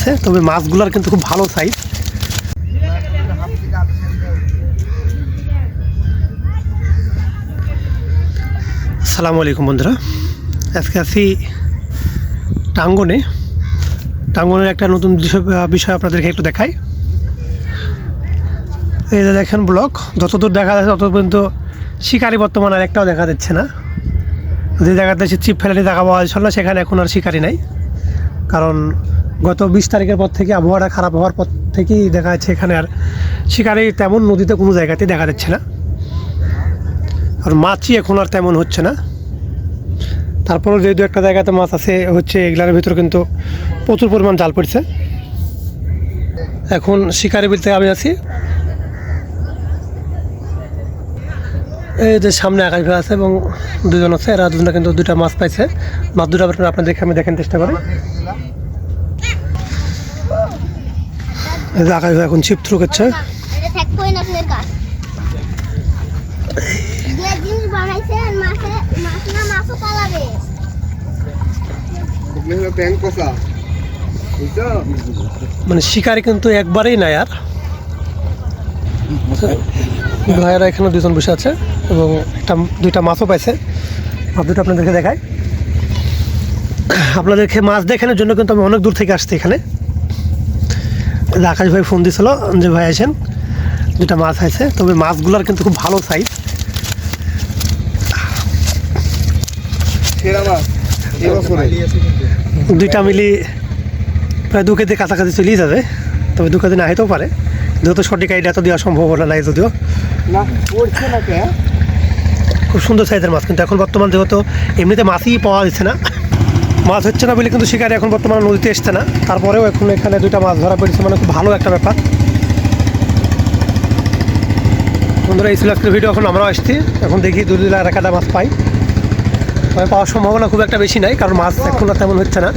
আছে, তবে মাছগুলোর কিন্তু খুব ভালো সাইজ। আসসালামু আলাইকুম বন্ধুরা, আজকে আছি টাঙ্গনের একটা নতুন বিষয় আপনাদেরকে একটু দেখাই। এই যে দেখেন ব্লক, যতদূর দেখা যাচ্ছে তত পর্যন্ত শিকারি বর্তমানে আর একটাও দেখা যাচ্ছে না। যে জায়গাতে চিপ ফেলানি দেখা পাওয়া যাচ্ছিল না, সেখানে এখন আর শিকারি নাই। কারণ গত 20 তারিখের পর থেকে আবহাওয়াটা খারাপ হওয়ার পর থেকেই দেখা যাচ্ছে এখানে আর শিকারি তেমন নদীতে কোনো জায়গাতেই দেখা যাচ্ছে না। আর মাছই এখন আর তেমন হচ্ছে না। তারপরেও যেহেতু একটা জায়গাতে মাছ আছে হচ্ছে, এগুলার ভিতরে কিন্তু প্রচুর পরিমাণ জাল পড়ছে। এখন শিকারি বিলতে আমি আছি। এই যে সামনে আকাশ ভাই আছে এবং দুজন আছে, এরা দুজনে কিন্তু দুটা মাছ পাইছে। মাছ দুটা আপনাদেরকে আমি দেখার চেষ্টা করি। আকাশ ভাই এখন ছিপ থ্রু করছে। মানে শিকারি কিন্তু একবারেই নাই আর। ভাইয়েরা এখানে দুজন বসে আছে এবং দুইটা মাছও পাইছে। মাছ দুটো আপনাদেরকে দেখাই। আপনাদেরকে মাছ দেখানোর জন্য কিন্তু আমি অনেক দূর থেকে আসছি এখানে। আকাশ ভাই ফোন দিয়েছিল যে ভাই আসেন, দুটা মাছ আছে, তবে মাছগুলোর কিন্তু খুব ভালো সাইজ। দুইটা মিলি প্রায় 2 কেজি কাছাকাছি চলেই যাবে, তবে 2 কেজি না হইতেও পারে, যেহেতু সঠিক আইডিয়া তো দেওয়ার সম্ভাবনা নাই। যদিও খুব সুন্দর সাইজের মাছ, কিন্তু এখন বর্তমান যেহেতু এমনিতে মাছই পাওয়া যাচ্ছে না, মাছ হচ্ছে না বলে কিন্তু শিকারি এখন বর্তমানে নদীতে এসছে না। তারপরেও এখন এখানে দুইটা মাছ ধরা পড়েছে, মানে খুব ভালো একটা ব্যাপার। বন্ধুরা, এই ছিল আজকের ভিডিও। এখন আমরাও আসছি, এখন দেখি 2 লাখ টাকা মাছ পাই। তবে পাওয়ার সম্ভাবনা খুব একটা বেশি নাই, কারণ মাছ এখন আর তেমন হচ্ছে না।